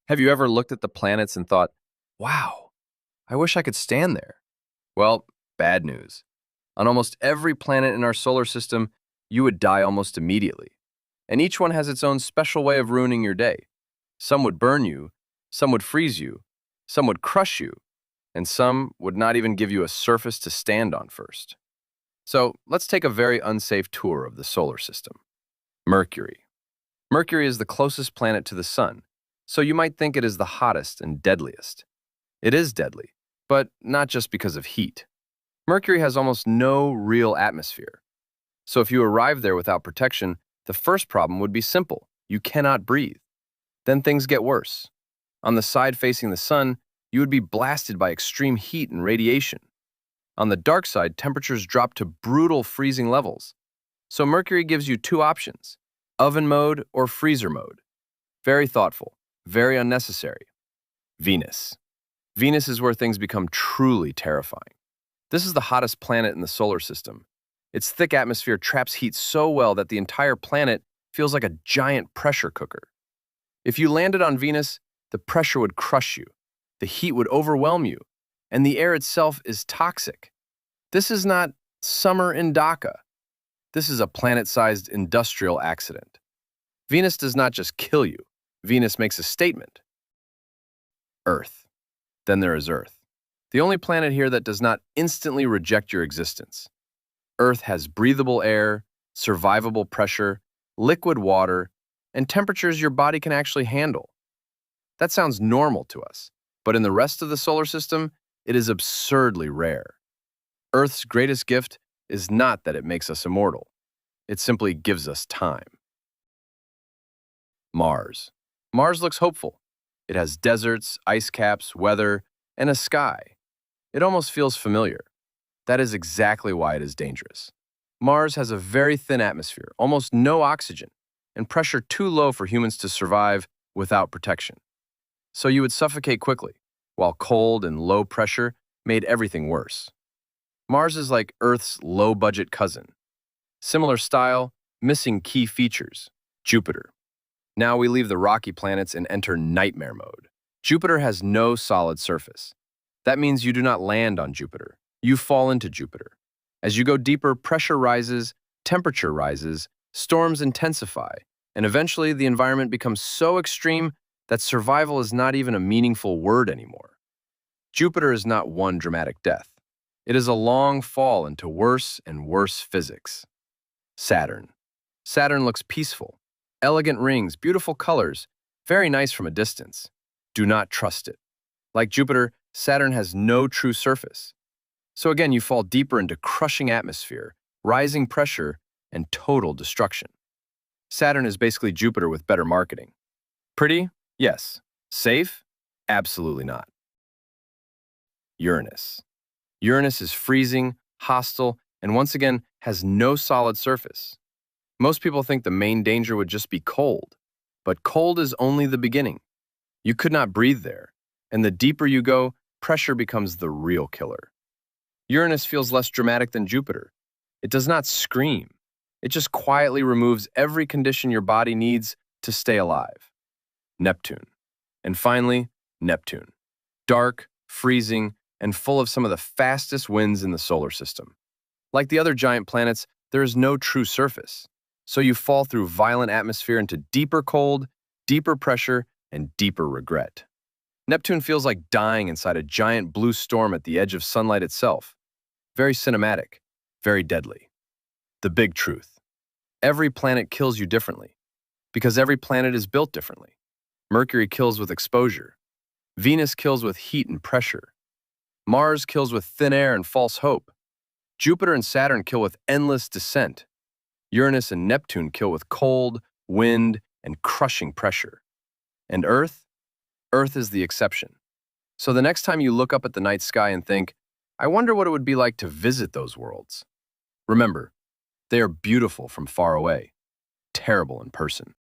Have you ever looked at the planets and thought, wow, I wish I could stand there? Well, bad news. On almost every planet in our solar system, you would die almost immediately. And each one has its own special way of ruining your day. Some would burn you, some would freeze you, some would crush you, and some would not even give you a surface to stand on first. So let's take a very unsafe tour of the solar system. Mercury. Mercury is the closest planet to the Sun, so you might think it is the hottest and deadliest. It is deadly, but not just because of heat. Mercury has almost no real atmosphere. So if you arrive there without protection, the first problem would be simple. You cannot breathe. Then things get worse. On the side facing the Sun, you would be blasted by extreme heat and radiation. On the dark side, temperatures drop to brutal freezing levels. So Mercury gives you two options: oven mode or freezer mode. Very thoughtful, very unnecessary. Venus. Venus is where things become truly terrifying. This is the hottest planet in the solar system. Its thick atmosphere traps heat so well that the entire planet feels like a giant pressure cooker. If you landed on Venus, the pressure would crush you, the heat would overwhelm you, and the air itself is toxic. This is not summer in Dhaka. This is a planet-sized industrial accident. Venus does not just kill you. Venus makes a statement. Earth. Then there is Earth, the only planet here that does not instantly reject your existence. Earth has breathable air, survivable pressure, liquid water, and temperatures your body can actually handle. That sounds normal to us, but in the rest of the solar system, it is absurdly rare. Earth's greatest gift is not that it makes us immortal. It simply gives us time. Mars. Mars looks hopeful. It has deserts, ice caps, weather, and a sky. It almost feels familiar. That is exactly why it is dangerous. Mars has a very thin atmosphere, almost no oxygen, and pressure too low for humans to survive without protection. So you would suffocate quickly, while cold and low pressure made everything worse. Mars is like Earth's low-budget cousin. Similar style, missing key features. Jupiter. Now we leave the rocky planets and enter nightmare mode. Jupiter has no solid surface. That means you do not land on Jupiter. You fall into Jupiter. As you go deeper, pressure rises, temperature rises, storms intensify, and eventually the environment becomes so extreme that survival is not even a meaningful word anymore. Jupiter is not one dramatic death. It is a long fall into worse and worse physics. Saturn. Saturn looks peaceful. Elegant rings, beautiful colors, very nice from a distance. Do not trust it. Like Jupiter, Saturn has no true surface. So again, you fall deeper into crushing atmosphere, rising pressure, and total destruction. Saturn is basically Jupiter with better marketing. Pretty? Yes. Safe? Absolutely not. Uranus. Uranus is freezing, hostile, and once again has no solid surface. Most people think the main danger would just be cold, but cold is only the beginning. You could not breathe there, and the deeper you go, pressure becomes the real killer. Uranus feels less dramatic than Jupiter. It does not scream. It just quietly removes every condition your body needs to stay alive. Neptune. And finally, Neptune. Dark, freezing, and full of some of the fastest winds in the solar system. Like the other giant planets, there is no true surface. So you fall through violent atmosphere into deeper cold, deeper pressure, and deeper regret. Neptune feels like dying inside a giant blue storm at the edge of sunlight itself. Very cinematic, very deadly. The big truth. Every planet kills you differently, because every planet is built differently. Mercury kills with exposure. Venus kills with heat and pressure. Mars kills with thin air and false hope. Jupiter and Saturn kill with endless descent. Uranus and Neptune kill with cold, wind, and crushing pressure. And Earth? Earth is the exception. So the next time you look up at the night sky and think, I wonder what it would be like to visit those worlds. Remember, they are beautiful from far away, terrible in person.